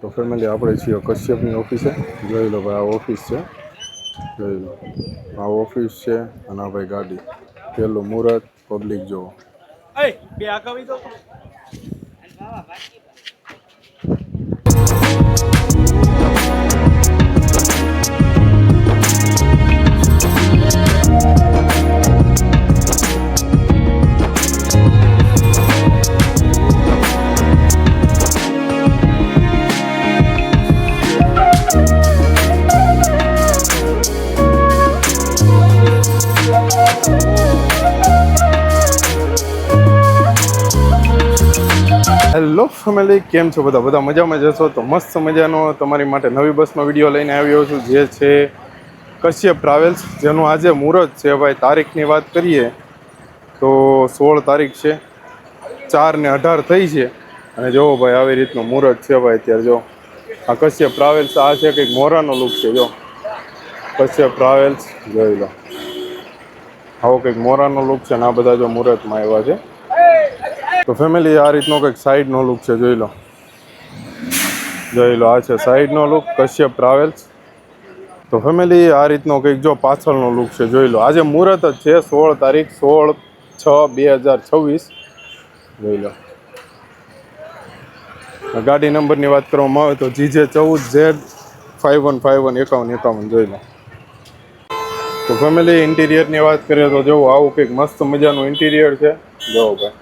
તો ફેમિલી આપણે છીએ કશ્યપની ઓફિસે. જોઈ લો ભાઈ, આ ઓફિસ છે. જોઈ લો, આ ઓફિસ છે અને આ ભાઈ ગાડી. પેલું મુહૂર્ત, પબ્લિક જોવો. હેલો ફેમિલી, કેમ છો બધા? બધા મજામાં જશો તો મસ્ત મજાનો તમારી માટે નવી બસનો વિડીયો લઈને આવ્યો છું, જે છે કશ્યપ ટ્રાવેલ્સ, જેનું આજે મુહૂર્ત છે ભાઈ. તારીખની વાત કરીએ તો 16 તારીખ છે, 4:18 થઈ છે. અને જોવો ભાઈ, આવી રીતનું મુહૂર્ત છે ભાઈ. અત્યારે જો આ કશ્યપ ટ્રાવેલ્સ, આ છે કંઈક મોરાનો લુક છે. જો કશ્યપ ટ્રાવેલ્સ જોઈ લો, આવો કંઈક મોરાનો લુક છે. અને આ બધા જો મુહૂર્તમાં આવ્યા છે. તો ફેમિલી, આ રીતનો કંઈક સાઈડનો લુક છે. જોઈ લો, જોઈ લો, આ છે સાઈડનો લુક કશ્યપ ટ્રાવેલ્સ. તો ફેમિલી, આ રીતનો કંઈક જો પાછળનો લુક છે. જોઈ લો, આજે મુહૂર્ત જ છે 16 તારીખ, 16/6/2026. જોઈ લો, ગાડી નંબરની વાત કરવામાં આવે તો GJ14Z51515151. જોઈ લો. તો ફેમિલી, ઇન્ટિરિયરની વાત કરીએ તો જોવો, આવું કંઈક મસ્ત મજાનું ઇન્ટિરિયર છે. જોવો ભાઈ,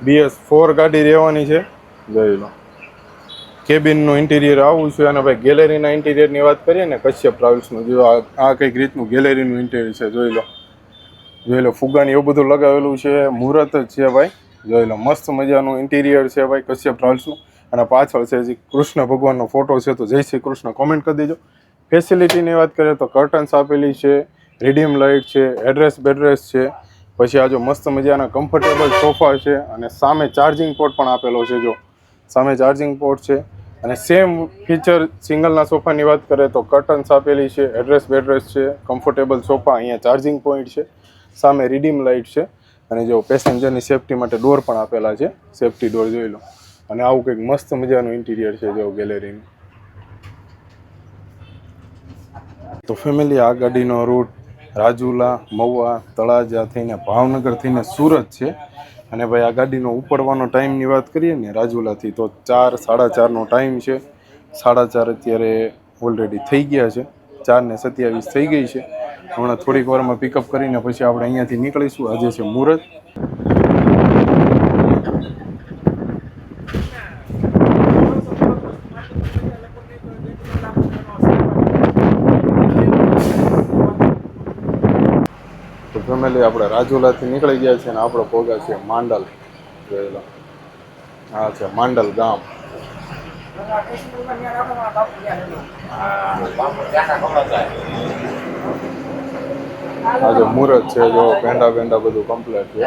BS4 ગાડી રહેવાની છે. જોઈ લો, કેબિનનું ઇન્ટિરિયર આવું છે. અને ભાઈ ગેલેરીના ઇન્ટિરિયરની વાત કરીએ ને કશ્યપ ટ્રાવેલ્સનું, જો આ કંઈક રીતનું ગેલેરીનું ઇન્ટિરિયર છે. જોઈ લો, જોઈ લો, ફુગાની એવું બધું લગાવેલું છે. મુહૂર્ત જ છે ભાઈ. જોઈ લો, મસ્ત મજાનું ઇન્ટિરિયર છે ભાઈ કશ્યપ ટ્રાવેલ્સનું. અને પાછળ છે જે કૃષ્ણ ભગવાનનો ફોટો છે. તો જય શ્રી કૃષ્ણ કોમેન્ટ કરી દેજો. ફેસિલિટીની વાત કરીએ તો કર્ટન્સ આપેલી છે, રીડીમ લાઇટ છે, એડ્રેસ બેડ્રેસ છે. પછી આ જો મસ્ત મજાના કમ્ફર્ટેબલ સોફા છે. અને સામે ચાર્જિંગ પોર્ટ પણ આપેલો છે. જો સામે ચાર્જિંગ પોર્ટ છે. અને સેમ ફીચર સિંગલના સોફાની વાત કરીએ તો કર્ટન્સ આપેલી છે, એડ્રેસ બેડ્રેસ છે, કમ્ફર્ટેબલ સોફા, અહીંયા ચાર્જિંગ પોઈન્ટ છે, સામે રીડીમ લાઇટ છે. અને જો પેસેન્જરની સેફટી માટે ડોર પણ આપેલા છે, સેફટી ડોર. જોઈ લો. અને આવું કંઈક મસ્ત મજાનું ઇન્ટિરિયર છે જો ગેલેરીનું. તો ફેમિલી, આ ગાડીનો રૂટ રાજુલા, મહુવા, તળાજા થઈને ભાવનગર થઈને સુરત છે. અને ભાઈ આ ગાડીનો ઉપડવાનો ટાઈમની વાત કરીએ ને રાજુલાથી, તો 4, 4:30નો ટાઈમ છે. 4:30 અત્યારે ઓલરેડી થઈ ગયા છે. 4:27 થઈ ગઈ છે. હમણાં થોડીક વારમાં પિકઅપ કરીને પછી આપણે અહીંયાથી નીકળીશું. આજે છે મુહૂર્ત. તો ફેમિલી, આપણે રાજુલાથી નીકળી ગયા છે અને આપણે પહોંચ્યા છે માંડલ. જોઈ લો, આ છે માંડલ ગામ. આજે મુહૂર્ત છે. જો પેંડા પેંડા બધું કમ્પ્લીટ છે.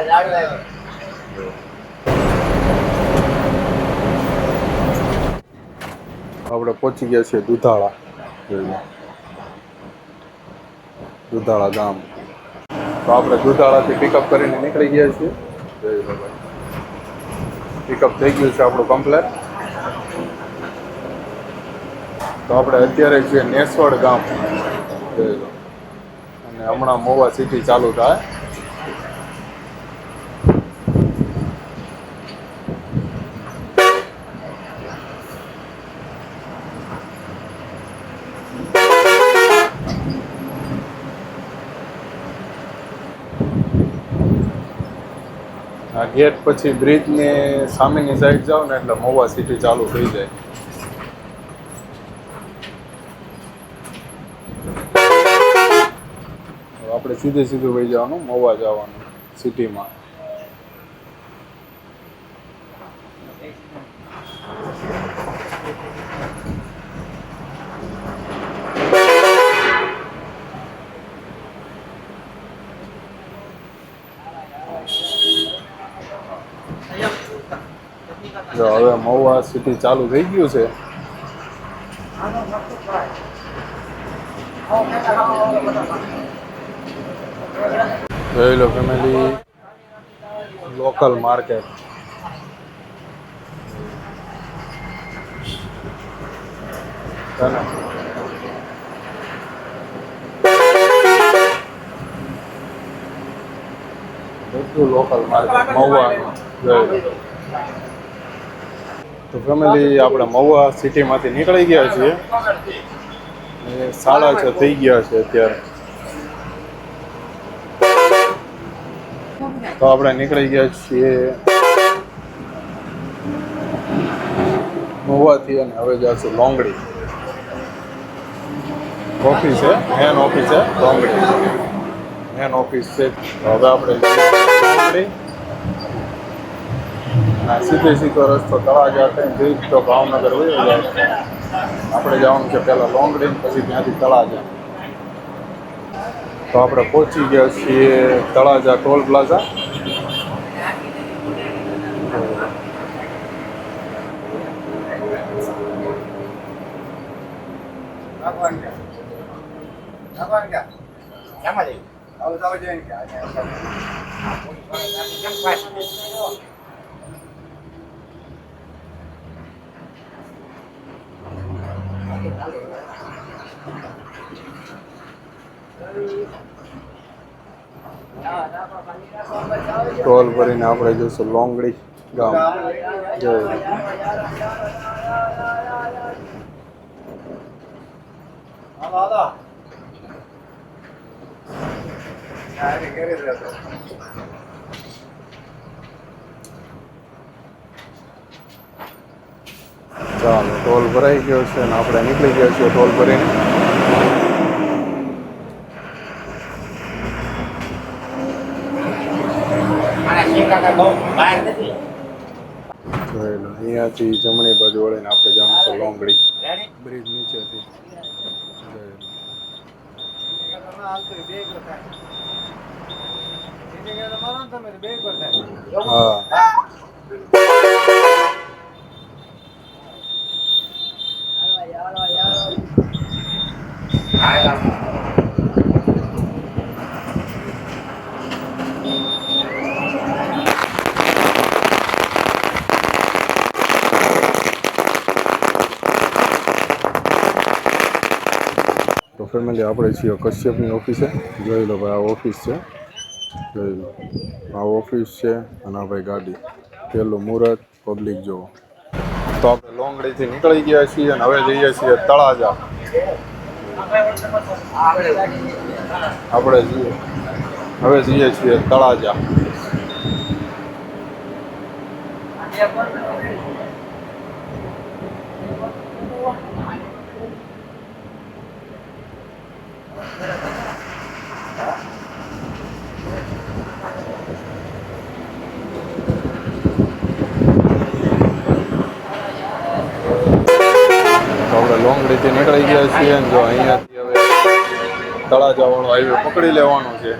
આપણે પહોંચી ગયા છીએ દુધાળા. જોઈ લો, દુધાળા ગામ. તો આપણે દુધાળાથી પિકઅપ કરીને નીકળી ગયા છીએ. જોઈ લો ભાઈ, પિકઅપ થઈ ગયું છે આપણું કમ્પ્લેટ. તો આપણે અત્યારે છીએ નેસવડ ગામ. જોઈ લો, અને હમણાં મહુવા સિટી ચાલુ થાય. આ ગેટ પછી બ્રિજની સામેની સાઈડ જાઓ ને એટલે મહુવા સિટી ચાલુ થઈ જાય. આપણે સીધું વહી જવાનું, મહુવા જવાનું સિટીમાં. જો હવે મહુવા સિટી ચાલુ થઈ ગયું છે. જોઈ લો ફેમિલી, લોકલ માર્કેટ. છે ને બધું લોકલ માર્કેટ મહુવાનું જોઈ લો. તો ફેમિલી આપણે મહુવા સિટીમાંથી નીકળી ગયા છીએ. 6:30 થઈ ગયા છે અત્યારે. તો આપણે નીકળી ગયા છીએ મહુવાથી અને હવે જઈશું લોંગડી. ઓફિસ છે, મેન ઓફિસ છે લોંગડી, મેન ઓફિસ છે. હવે આપણે લોંગડી સીધો રસ્તો તળાજા થઈને જઈ તો ભાવનગર વયો જાય. આપણે જવાનું છે પહેલાં લોંગડી, પછી ત્યાંથી તળાજા. તો આપણે પહોંચી ગયા છીએ તળાજા ટોલ પ્લાઝા. ટોલ ભરીને આપણે જઈશું લોંગડી ગામ. ચાલો ટોલ ભરાઈ ગયો છે અને આપણે નીકળી ગયા છીએ ટોલ ભરીને. અહીંયાથી જમણી બાજુ વળીને આપણે જવાનું છે લોંગડી બ્રિજ નીચેથી. હા તો ફેમિલી આપણે છીએ કશ્યપની ઓફિસે. જોઈ લો ભાઈ, આ ઓફિસ છે, જોઈ લો આ ઓફિસ છે અને આ ભાઈ ગાડી. પેલું મુહૂર્ત પબ્લિક જોવો. તો આપણે લોંગડીથી નીકળી ગયા છીએ અને હવે જઈએ છીએ તળાજા. આપણે હવે જઈએ છીએ તળાજા. આપણે લોંગડીથી નીકળી ગયા છીએ અને જો અહીંયાથી હવે તળાજા વાળો હાઈવે પકડી લેવાનો છે.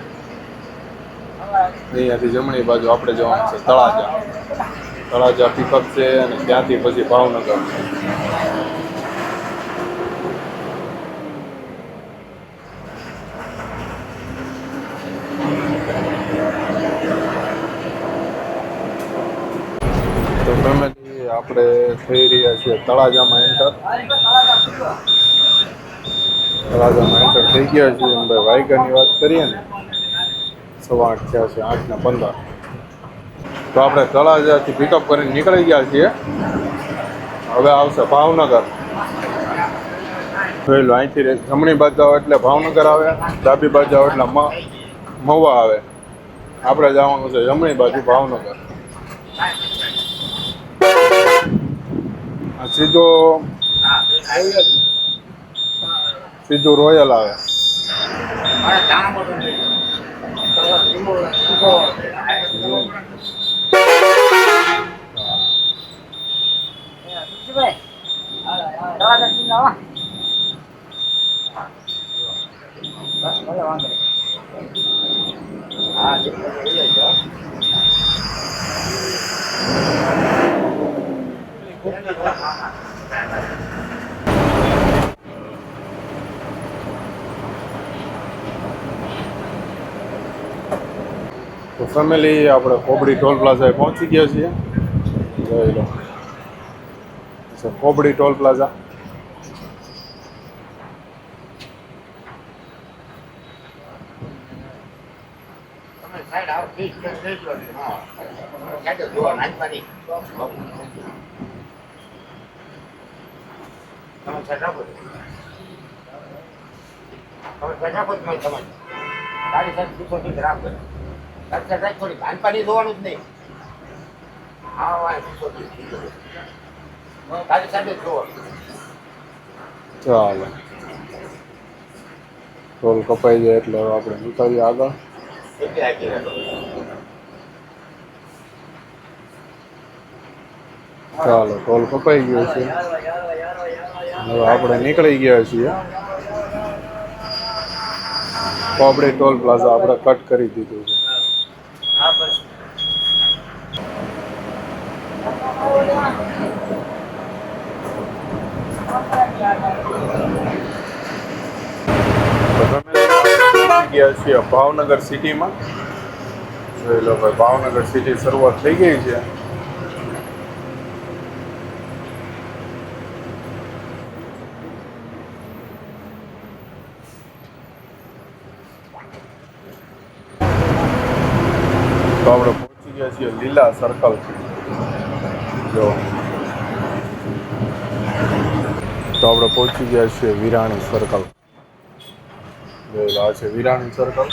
અહીંયાથી જમણી બાજુ આપણે જવાનું છે તળાજા. તળાજા પિકઅપ છે અને ત્યાંથી પછી ભાવનગર. તો ફેમિલી આપણે થઈ રહ્યા છીએ તળાજામાં એન્ટર. તળાજામાં એન્ટર થઈ ગયા છીએ અને ભાઈ વાયગાની વાત કરીએ ને 8:15 થયા છે, 8:15. તો આપણે તળાજાથી પિકઅપ કરીને નીકળી ગયા છીએ. હવે આવશે ભાવનગર. જોઈ લો, અહીંથી જમણી બાજુ જાઓ એટલે ભાવનગર આવે, ડાબી બાજુ જાઓ એટલે મહુવા આવે. આપણે જવાનું છે જમણી બાજુ ભાવનગર. સીધું રોયલ આવે. તો ફેમિલી આપણે કોબડી ટોલ પ્લાઝાએ પહોંચી ગયા છીએ. જોઈ લો, કોબડી ટોલ પ્લાઝા. પાણી જોવાનું જ નહીં. ચાલો ટોલ કપાઈ જાય એટલે હવે આપણે નીકળીએ આગળ. ચાલો ટોલ કપાઈ ગયો છે, હવે આપણે નીકળી ગયા છીએ. તો આપણે ટોલ પ્લાઝા આપણે કટ કરી દીધું છે. તો તમે ગયા છીએ ભાવનગર સિટીમાં. જોઈ લો ભાઈ, ભાવનગર સિટી શરૂઆત થઈ ગઈ છે. તો આપણે પહોંચી ગયા છીએ લીલા સર્કલ. જો તો આપણે પહોંચી ગયા છીએ વિરાણી સર્કલ. આ છે વિરાણી સર્કલ.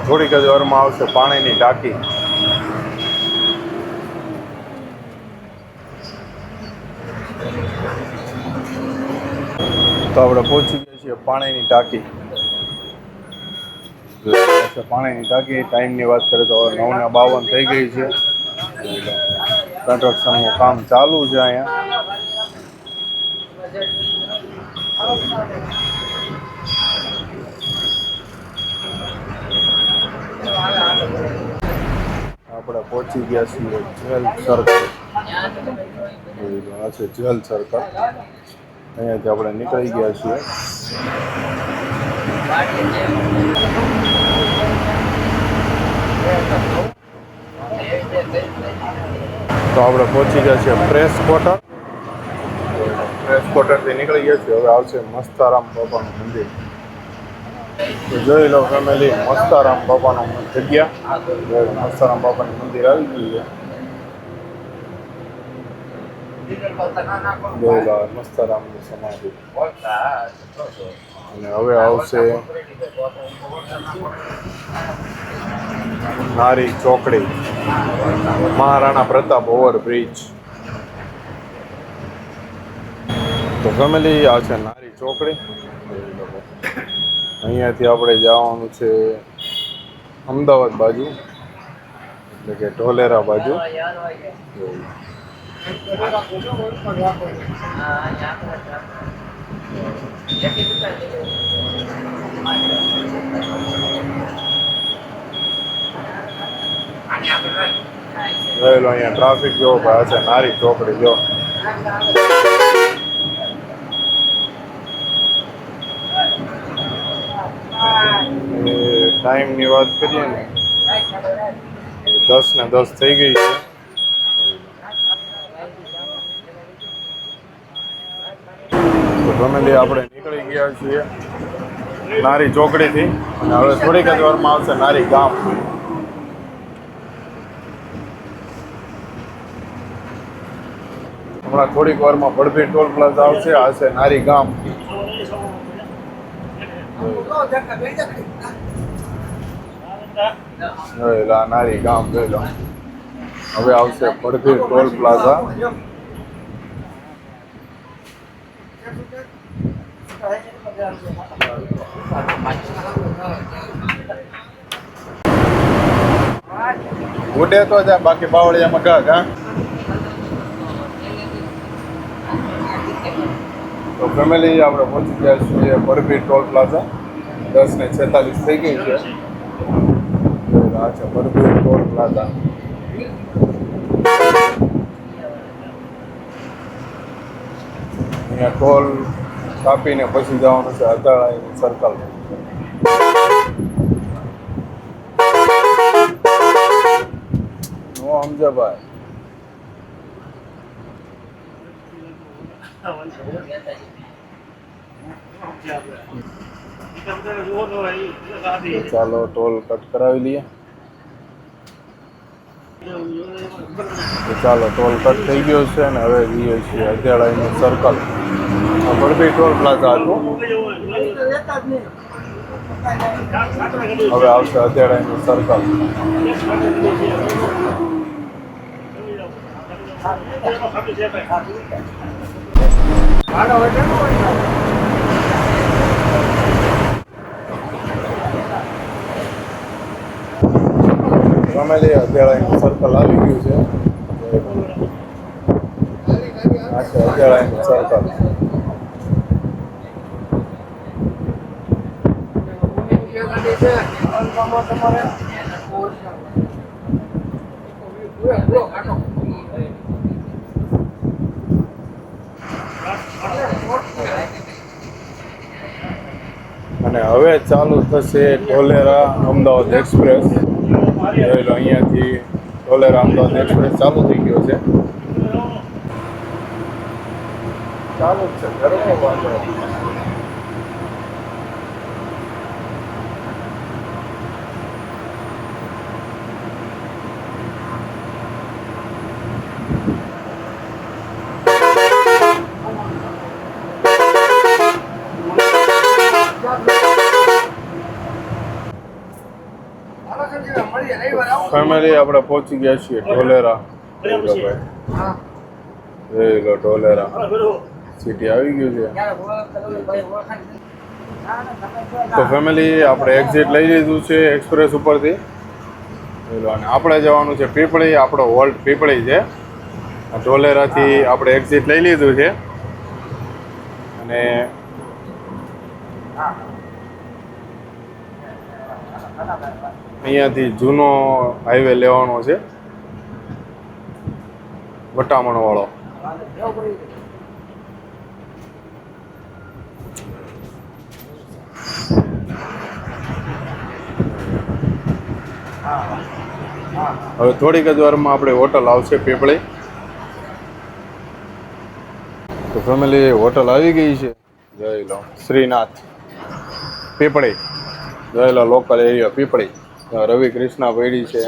થોડીક જ વારમાં આવશે પાણીની ટાંકી. તો આપણે પહોંચી ગયા છીએ પાણીની ટાંકી. પાણીની ટાંકી ટાઈમની વાત કરીએ તો 9:52 થઈ ગઈ છે. કન્સ્ટ્રક્શનનું કામ ચાલુ છે અહીંયા. આપણે પહોંચી ગયા છીએ જેલ સર્કલ. આ છે જેલ સર્કલ. અહીંયાથી આપણે નીકળી ગયા છીએ. તો આપણે પહોંચી ગયા છીએ પ્રેસ ક્વાર્ટર. પ્રેસ ક્વાર્ટરથી નીકળી ગયા છીએ. હવે આવશે મસ્તારામ બાપાનું મંદિર. તો જોઈ લો ફેમિલી, મસ્તારામ બાપાનું જગ્યા. મસ્તારામ બાપાનું મંદિર આવી ગયું છે. જોઈ લો મસ્તારામની સમાધિ. અને હવે આવશે નારી ચોકડી, મહારાણા પ્રતાપ ઓવરબ્રિજ. તો ફેમિલી આ છે નારી ચોકડી. અહીંયાથી આપણે જવાનું છે અમદાવાદ બાજુ, એટલે કે ઢોલેરા બાજુ. જોઈ લો અહીંયા ટ્રાફિક જોવો ભાઈ. આ છે નારી ચોકડી. જો ટાઈમની વાત કરીએ ને 10:10 થઈ ગઈ છે. તો ફેમિલી આપણે નીકળી ગયા છીએ નારી ચોકડીથી. અને હવે થોડીક જ વારમાં આવશે નારી ગામ. હમણાં થોડીક વારમાં ભડભી ટોલ પ્લાઝા આવશે. આ છે નારી ગામ. નારી ગામ જોઈ લો. હવે આવશે ભડભી ટોલ પ્લાઝા. ઉડે તો જા, બાકી બાવળિયામાં ગા ગા. તો ફેમિલી આપણે પહોંચી ગયા છીએ ભડભી ટોલ પ્લાઝા. 10:46 થઈ ગઈ છે. આ છે ભડભી ટોલ પ્લાઝા. અહીંયા ટોલ કાપીને પછી જવાનું છે અદાળાની સર્કલ. નો સમજે ભાઈ. ચાલો ટોલ કટ કરાવી લઈએ. તો ચાલો ટોલ કટ થઈ ગયો છે ને હવે જઈએ છીએ અધ્યાળાનું સર્કલ. આ બરબી ટોલ પ્લાઝા હતું, હવે આવશે અધ્યાળાનું સર્કલ. ફેમિલી અધ્યાળાનું સર્કલ આવી ગયું છે. આ છે અધ્યાળાનું સર્કલ. અને હવે ચાલુ થશે ઢોલેરા અમદાવાદ એક્સપ્રેસ. જોઈ લો અહીંયાથી ઢોલેરા અમદાવાદ એક્સપ્રેસ ચાલુ થઈ ગયો છે. ચાલુ જ છે, ઘરમાં વાંધો. ફેમિલી આપણે પહોંચી ગયા છીએ ઢોલેરા. જોઈ લો ઢોલેરા સિટી આવી ગયું છે. તો ફેમિલી આપણે એક્ઝિટ લઈ લીધું છે એક્સપ્રેસ ઉપરથી. જોઈ લો અને આપણે જવાનું છે પીપળી. આપણો હોલ્ટ પીપળી છે. ઢોલેરાથી આપણે એક્ઝિટ લઈ લીધું છે અને અહીંયાથી જૂનો હાઈવે લેવાનો છે, વટામણ વાળો. હવે થોડીક જ વારમાં આપણે હોટલ આવશે પીપળી. તો ફેમિલી હોટલ આવી ગઈ છે. જોઈ લો શ્રીનાથ પીપળી. જોઈ લો લોકલ એરિયા પીપળી. રવિ કૃષ્ણા પડી છે.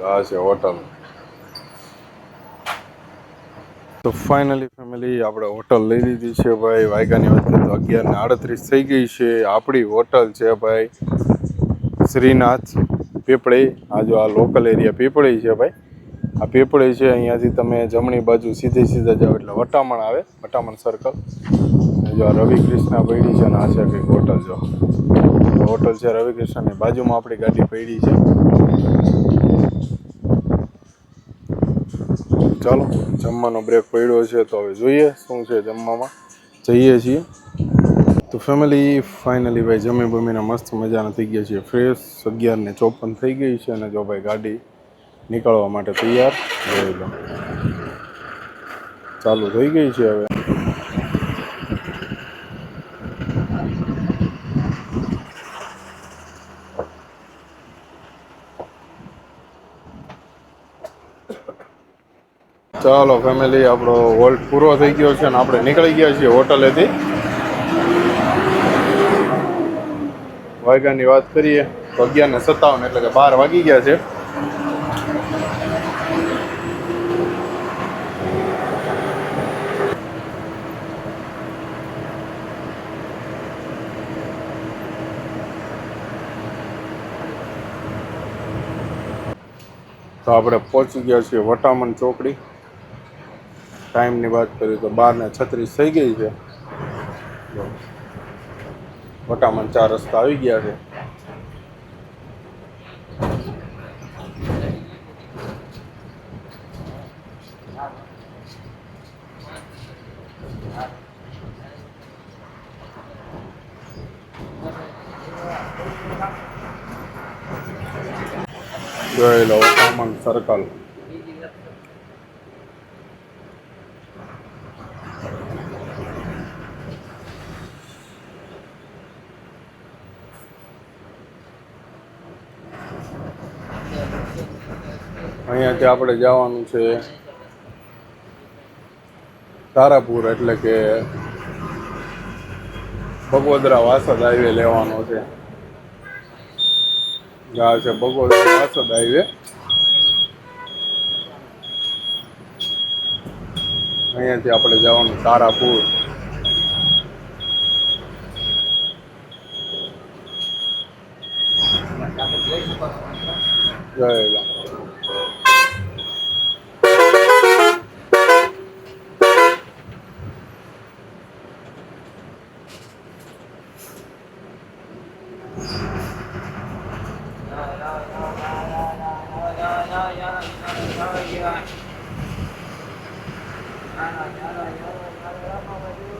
આ છે હોટલ. તો ફાઇનલી ફેમિલી આપણે હોટલ લઈ લીધી છે ભાઈ. વાગ્યાની વાત કરીએ તો 11:38 થઈ ગઈ છે. આપણી હોટલ છે ભાઈ શ્રીનાથ પીપળી. આ જો આ લોકલ એરિયા પીપળી છે ભાઈ. આ પીપળી છે, અહીંયાથી તમે જમણી બાજુ સીધા જાઓ એટલે વટામણ આવે, વટામણ સર્કલ. જો આ રવિ કૃષ્ણા પડી છે અને આ છે કંઈક હોટલ. જો હોટલ છે રવિ કૃષ્ણની બાજુમાં આપણી ગાડી પડી છે. ચાલો જમવાનો બ્રેક પડ્યો છે તો હવે જોઈએ શું છે જમવામાં. જઈએ છીએ. તો ફેમિલી ફાઇનલી ભાઈ જમી બમીને મસ્ત મજાના થઈ ગયા છીએ ફ્રેશ. 11:54 થઈ ગઈ છે અને જો ભાઈ ગાડી નીકળવા માટે તૈયાર. જોઈ લો ચાલુ થઈ ગઈ છે હવે. ચાલો ફેમિલી આપણો હોલ્ટ પૂરો થઈ ગયો છે અને આપણે નીકળી ગયા છીએ હોટલેથી. વાગ્યાની વાત કરીએ તો 11:57 એટલે કે 12 વાગી ગયા છે. તો આપણે પહોંચી ગયા છીએ વટામણ ચોકડી. ટાઈમની વાત કરીએ તો 12:36 થઈ ગઈ છે. વટામણ 4 રસ્તા આવી ગયા છે. જોઈ લો વટામણ સર્કલ. અહીંયાથી આપણે જવાનું છે તારાપુર, એટલે કે બગોદરા વાસદ હાઈવે લેવાનો છે. આ છે બગોદરા વાસદ હાઈવે. અહીંયાથી આપણે જવાનું તારાપુર. જય રામ.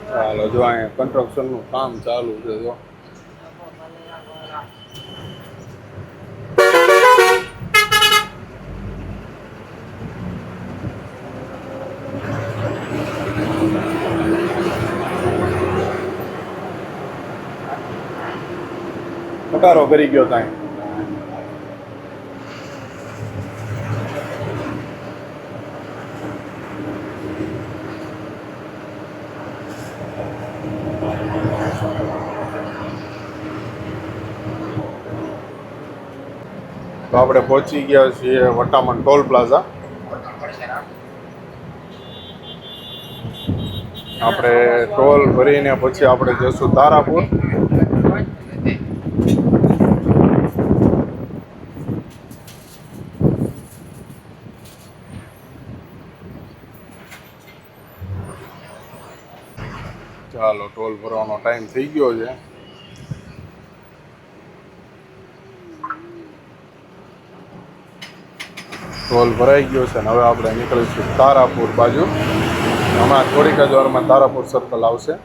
ચાલો, જો અહીંયા કન્સ્ટ્રક્શનનું કામ ચાલુ છે. જો કટારો કરી ગયો ત્યાં. તો આપણે પહોંચી ગયા છીએ વટામણ ટોલ પ્લાઝા. આપણે ટોલ ભરીને પછી આપણે જઈશું તારાપુર. ચાલો, ટોલ ભરવાનો ટાઈમ થઈ ગયો છે. ટોલ ભરાઈ ગયો છે ને હવે આપણે નીકળીશું તારાપુર બાજુ. હમણાં થોડીક જ વારમાં તારાપુર સર્કલ આવશે.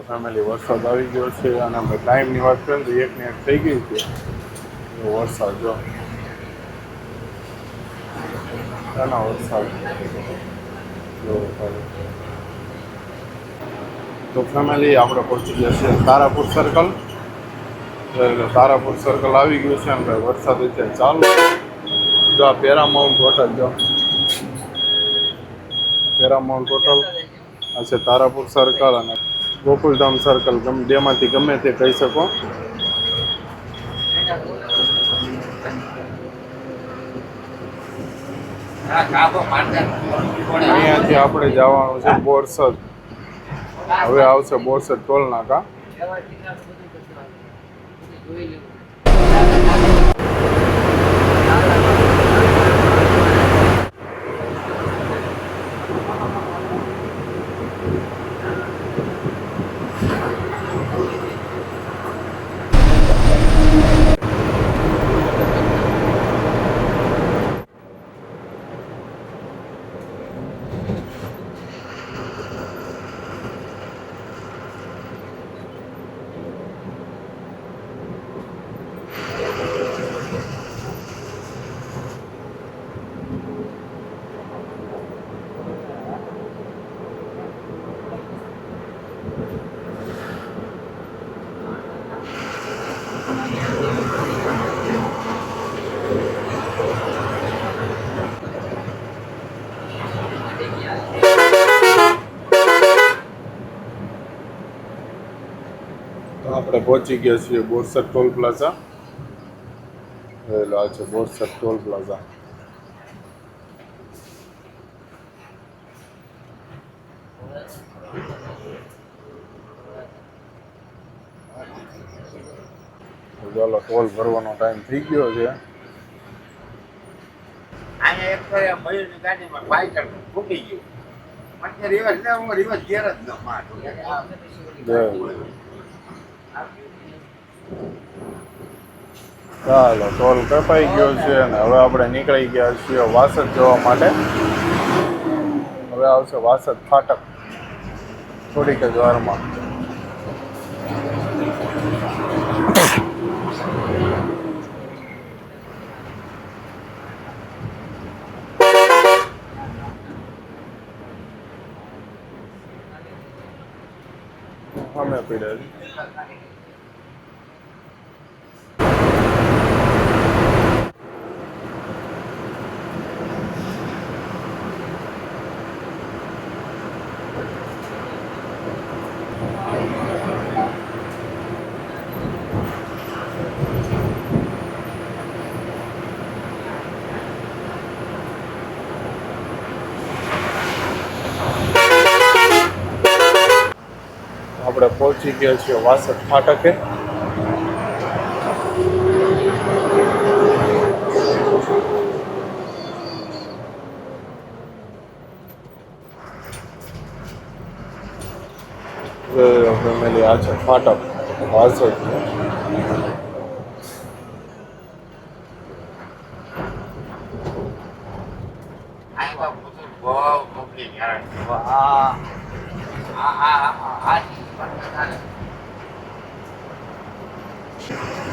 ફેમિલી, વરસાદ આવી ગયો છે અને આપણે ટાઈમની વાત કરીએ તો 1 ને 1 થઈ ગઈ છે. વરસાદ જો વરસાદ તો ફેમિલી આપણે પહોંચી ગયા છે તારાપુર સર્કલ. તારાપુર સર્કલ આવી ગયું છે અને વરસાદ અત્યારે ચાલુ છે. જો આ પેરામાઉન્ટ હોટલ, જો પેરામાઉન્ટ હોટલ આ છે તારાપુર સર્કલ અને ગોકુલધામ સર્કલ. બેમાંથી ગમે તે કહી શકો. અહીંયાથી આપણે જવાનું છે બોરસદ. હવે આવશે બોરસદ ટોલ નાકા. આપણે પહોંચી ગયા છીએ બોરસદ ટોલ પ્લાઝા. આ છે બોરસદ ટોલ પ્લાઝા. ચાલો, ટોલ ભરવાનો ટાઈમ થઈ ગયો છે. અહીંયા એક તો મયુરની ગાડીમાં બાઇકર ફૂટી ગયું. મને રિવર્સ ને હું રિવર્સ ગેર જ ન મારું. ચાલો, ટોલ કપાઈ ગયો છે અને હવે આપણે નીકળી ગયા છીએ વાસદ જવા માટે. હવે આવશે વાસદ ફાટક થોડીક જ વારમાં. અમે પીડ્યા છે. આપણે પહોંચી ગયા છીએ વાસદ ફાટકે. ફેમિલી આ છે ફાટક વાસદ.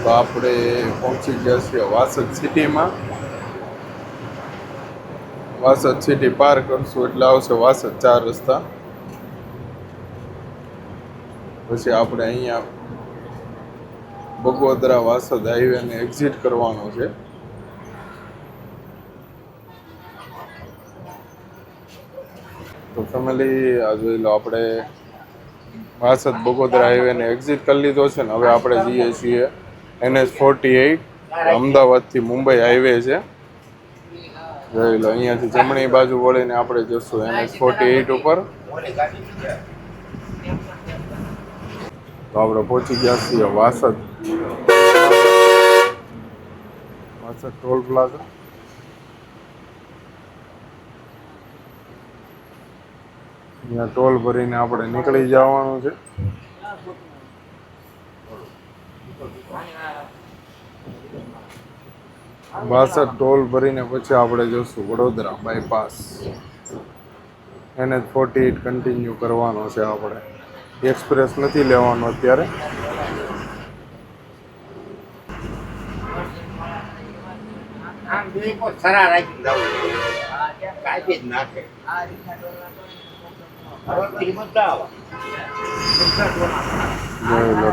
તો આપણે પહોંચી ગયા છીએ વાસદ સિટીમાં. વાસદ સિટી પાર કરશું એટલે આવશે વાસદ 4 રસ્તા. પછી આપણે અહીંયા બગોદરા વાસદ હાઈવેને એક્ઝિટ કરવાનો છે. તો ફેમિલી આ જોઈ લો, આપણે વાસદ બગોદરા હાઈવેને એક્ઝિટ કરી લીધો છે ને હવે આપણે જઈએ છીએ NH48 અમદાવાદથી મુંબઈ હાઈવે છે. જોઈ લો, અહીંયાથી જમણી બાજુ વળીને આપણે જશું NH48 ઉપર. તો આપણે પહોંચી ગયા છીએ વાસદ ટોલ પ્લાઝા. અહીંયા ટોલ ભરીને આપણે નીકળી જવાનું છે. વાસદ ટોલ ભરીને પછી આપણે જશું વડોદરા બાયપાસ. NH48 કન્ટિન્યુ કરવાનો છે આપણે. એક્સપ્રેસ નથી લેવાનો અત્યારે.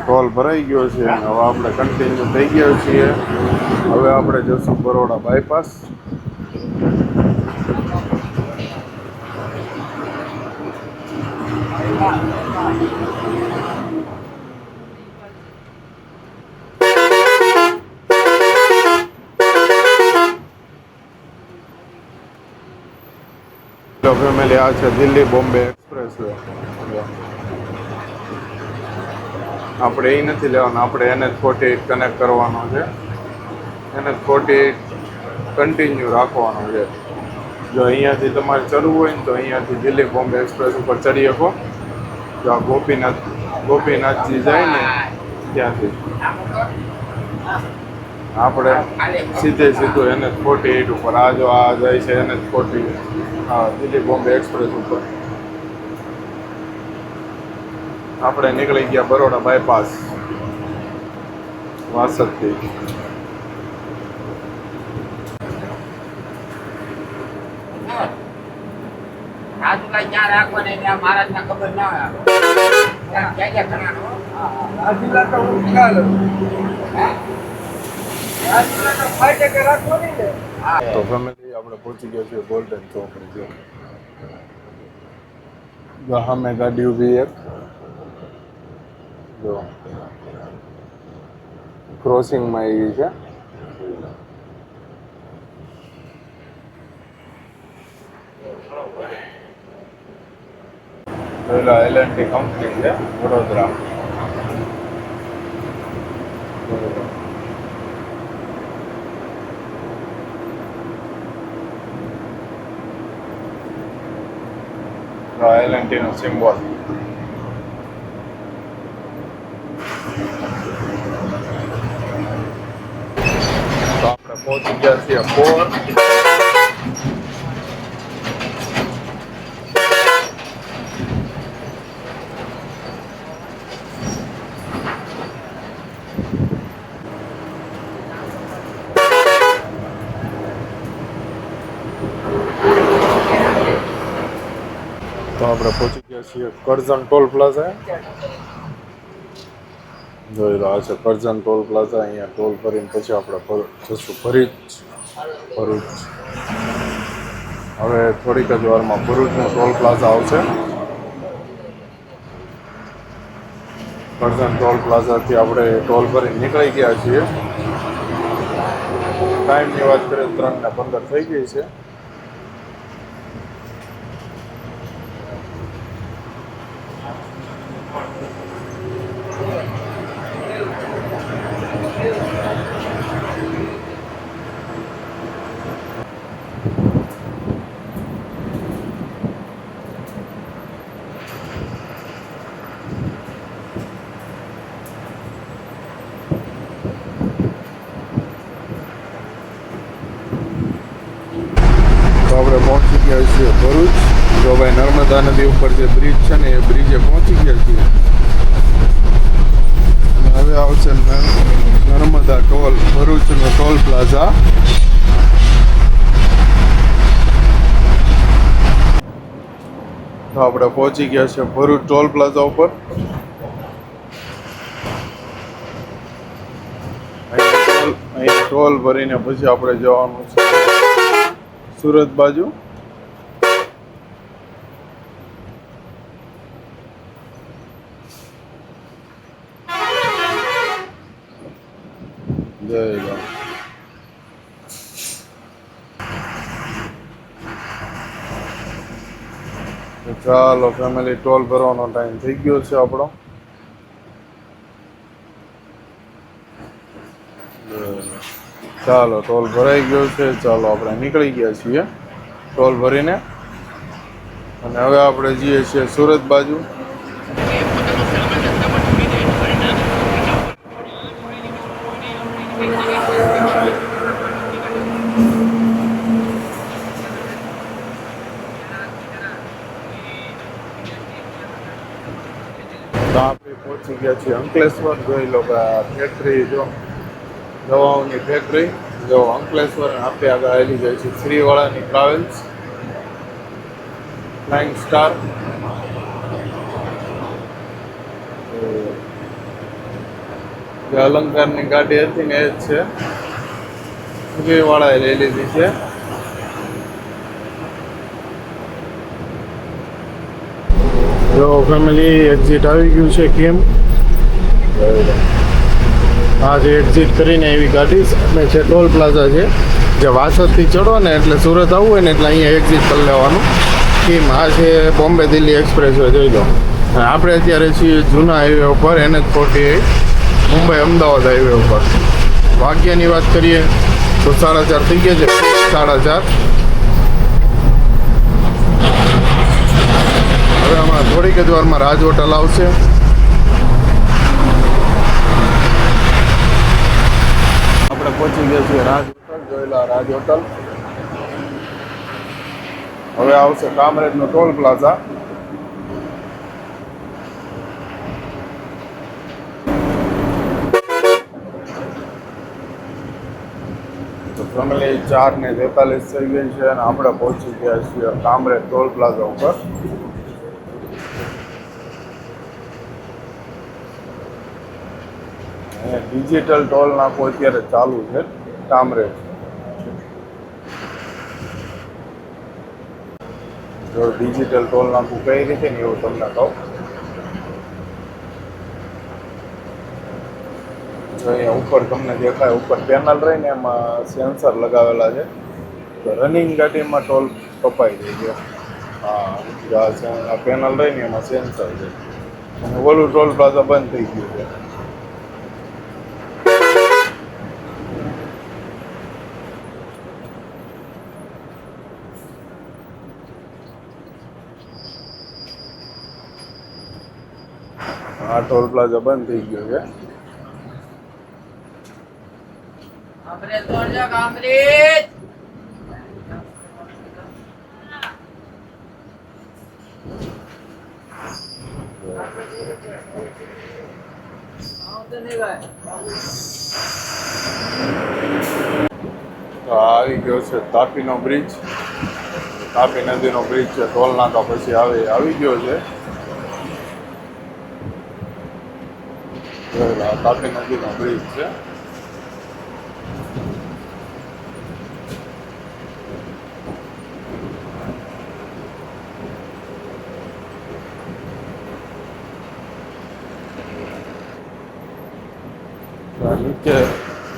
ટોલ ભરાઈ ગયો છે અને હવે આપણે કન્ટિન્યુ થઈ ગયા છીએ. હવે આપણે જશું બરોડા બાયપાસ. ફેમિલી આ છે દિલ્હી બોમ્બે એક્સપ્રેસ વે. આપણે એ નથી લેવાનું, આપણે NH48 કનેક્ટ કરવાનો છે. NH48 કન્ટિન્યુ રાખવાનો છે. જો અહીંયાથી તમારે ચડવું હોય ને તો અહીંયાથી દિલ્હી બોમ્બે એક્સપ્રેસ ઉપર ચડી શકો. જો આ ગોપીનાથજી જાય ને ત્યાંથી આપણે સીધું NH48 ઉપર. આ જો આ જાય છે NH48 દિલ્હી બોમ્બે એક્સપ્રેસ ઉપર. આપણે નીકળી ગયા બરોડા બાયપાસ વાસદથી. તો ફેમિલી આપણે પહોંચી ગયા છીએ ગોલ્ડન ચોકડી. જો સામે ગાડી ઊભી એક. જો ક્રોસિંગમાં આવી છે. પેલા L&T કંપની છે વડોદરા. L&T નો સિમ્બોલ. તો આપણે પહોંચી ગયા છીએ 4. તો આપણે પહોંચી ગયા છીએ કરજણ ટોલ પ્લાઝા. જોઈ લો આ છે કરજણ ટોલ પ્લાઝા. અહીંયા ટોલ કરીને પછી આપણે જશું ભરૂચ. હવે થોડીક જ વારમાં ભરૂચનું ટોલ પ્લાઝા આવશે. કરજણ ટોલ પ્લાઝાથી આપણે ટોલ ભરીને નીકળી ગયા છીએ. ટાઈમની વાત કરીએ 3:15 થઈ ગઈ છે. તો આપણે પહોંચી ગયા છીએ ભરૂચ. જો ભાઈ નર્મદા નદી ઉપર જે બ્રિજ છે ને એ બ્રિજે પહોંચી ગયા છીએ. અને હવે આવશે નર્મદા ટોલ, ભરૂચનો ટોલ પ્લાઝા. તો આપણે પહોંચી ગયા છે ભરૂચ ટોલ પ્લાઝા ઉપર. અહીંયા ટોલ ભરીને પછી આપણે જવાનું છે સુરત બાજુ. જય રામ. ચાલો ફેમિલી, ટોલ ભરવાનો ટાઈમ થઈ ગયો છે આપણો. ચાલો ટોલ ભરાઈ ગયો છે. ચાલો આપણે નીકળી ગયા છીએ ટોલ ભરીને. અને હવે આપણે જઈએ છીએ સુરત બાજુ. તો આપણે પહોંચી ગયા છીએ અંકલેશ્વર. જોઈ લો કે આ ફેક્ટરી, જો દવાઓની ફેક્ટરી, જો અંકલેશ્વર. આપણે આગળ આવેલી જાય છે શ્રીવાળાની ટ્રાવેલ્સ, ફ્લાઇંગ સ્ટાર. જે અલંકારની ગાડી હતી ને એ જ છે, શ્રીવાળાએ લઈ લીધી છે. જો ફેમિલી એક્ઝિટ આવી ગયું છે. કેમ આ જે એક્ઝિટ કરીને એવી ગાડી અને છે ટોલ પ્લાઝા છે. જે વાસદથી ચડો ને એટલે સુરત આવવું હોય ને એટલે અહીંયા એક્ઝિટ કરી લેવાનું. કેમ આ છે બોમ્બે દિલ્હી એક્સપ્રેસ વે. જોઈ લો. અને આપણે અત્યારે છીએ જૂના હાઈવે ઉપર, NH48 મુંબઈ અમદાવાદ હાઈવે ઉપર. વાગ્યાની વાત કરીએ તો 4:30 થઈ ગયા છે. 4:30. હવે હમણાં થોડીક જ વારમાં રાજ હોટલ આવશે. આપણે પહોંચી ગયા છીએ રાજ હોટલ. જોયેલા રાજ હોટલ. હવે આવશે કામરેજનો ટોલ પ્લાઝા. તો ફેમિલી 4:43 થઈ ગઈ છે અને આપણે પહોંચી ગયા છીએ કામરેજ ટોલ પ્લાઝા ઉપર. ડિજિટલ ટોલ નાકું અત્યારે ચાલુ છે કામરેજ. જો ડિજિટલ ટોલ નાકું કઈ રીતે ને એવું તમને કહું. જો અહીંયા ઉપર તમને દેખાય, ઉપર પેનલ રહીને એમાં સેન્સર લગાવેલા છે. તો રનિંગ ગાડીમાં ટોલ કપાઈ જાય છે. હા, આ પેનલ રહીને એમાં સેન્સર છે. અને ઓલું ટોલ પ્લાઝા બંધ થઈ ગયું છે. આ ટોલ પ્લાઝા બંધ થઈ ગયો છે. તો આવી ગયો છે તાપીનો બ્રિજ. તાપી નદીનો બ્રિજ છે. ટોલ નાકા પછી આવી ગયો છે. તાપી નદીનો બ્રિજ છે. નીચે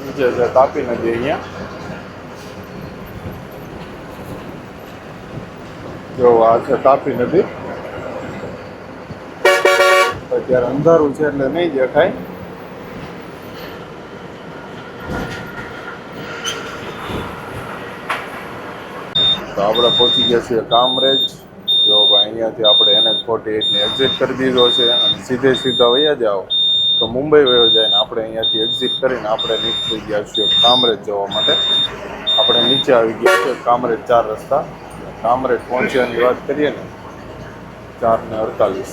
નીચે છે તાપી નદી અહીંયા. જો આ છે તાપી નદી. અત્યારે અંધારું છે એટલે નહીં દેખાય. તો આપણે પહોંચી ગયા છીએ કામરેજ. જો ભાઈ અહીંયાથી આપણે NH48 એક્ઝિટ કરી દીધો છે અને સીધે સીધા વયા જાઓ તો મુંબઈ વયો જાય ને આપણે અહીંયાથી એક્ઝિટ કરીને આપણે નીકળી ગયા છીએ કામરેજ જવા માટે. આપણે નીચે આવી ગયા છીએ કામરેજ 4 રસ્તા. કામરેજ પહોંચ્યાની વાત કરીએ ને 4:48.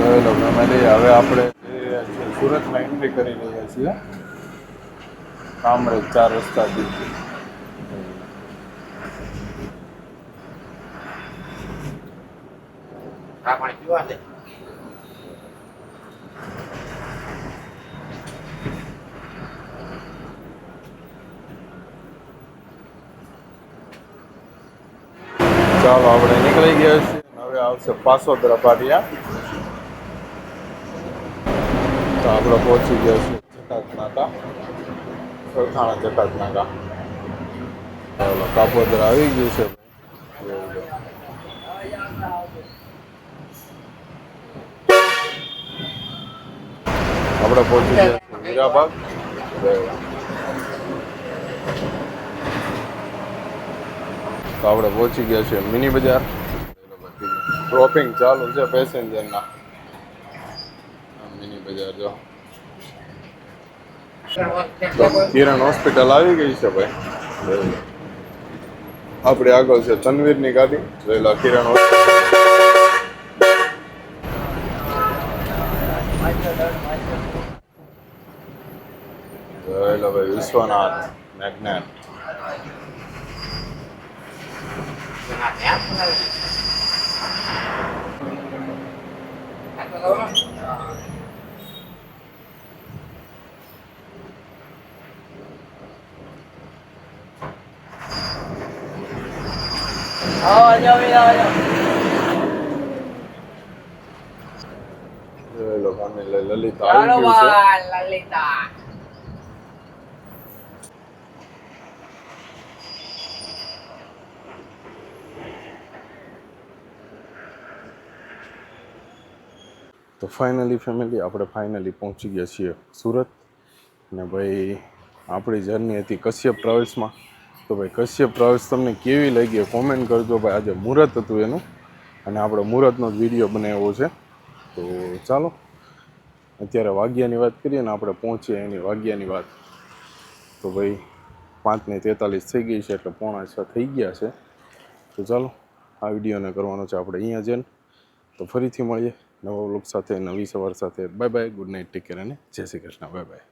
રહેલો ફેમિલી, હવે આપણે સુરતમાં એન્ટ્રી કરી રહ્યા છીએ કામરેજ 4 રસ્તાથી. આ પાણી પીવા દે. ચાલો આપણે નીકળી ગયા છીએ. હવે આવશે પાસોદરા પાટિયા. તો આપણે પહોંચી ગયા છીએ જકાત નાકા, સરથાણા જકાત નાકા. ચાલો કાપોદરા આવી ગયું છે. આપણે પહોંચી ગયા છીએ હીરાબાગ. તો આપણે પહોંચી ગયા છીએ મિની બજાર. ડ્રોપિંગ ચાલુ છે પેસેન્જરના. મિની બજાર જો કિરણ હોસ્પિટલ આવી ગઈ છે ભાઈ. આપણે આગળ છે તનવીરની ગાડી. જોયેલા કિરણ હોસ્પિટલ. જોયેલા ભાઈ વિશ્વનાથ મેગ્નેટ. લલિતા આવી ગયું છે. લલિતા તો ફાઇનલી ફેમિલી આપણે પહોંચી ગયા છીએ સુરત. ને ભાઈ આપણી જર્ની હતી કશ્યપ ટ્રાવેલ્સમાં. તો ભાઈ કશ્યપ ટ્રાવેલ્સ તમને કેવી લાગી કોમેન્ટ કરજો ભાઈ. આજે મુહૂર્ત હતું એનું અને આપણે મુહૂર્તનો જ વિડીયો બનાવ્યો છે. તો ચાલો અત્યારે વાગ્યાની વાત કરીએ ને આપણે પહોંચીએ એની વાગ્યાની વાત. તો ભાઈ 5:43 થઈ ગઈ છે એટલે 5:45 થઈ ગયા છે. તો ચાલો આ વિડીયોને કરવાનો છે આપણે અહીંયા જઈને. તો ફરીથી મળીએ નવા વ્લોગ સાથે, નવી સવાર સાથે. Bye bye, good night, take care અને જય શ્રી કૃષ્ણ. Bye bye.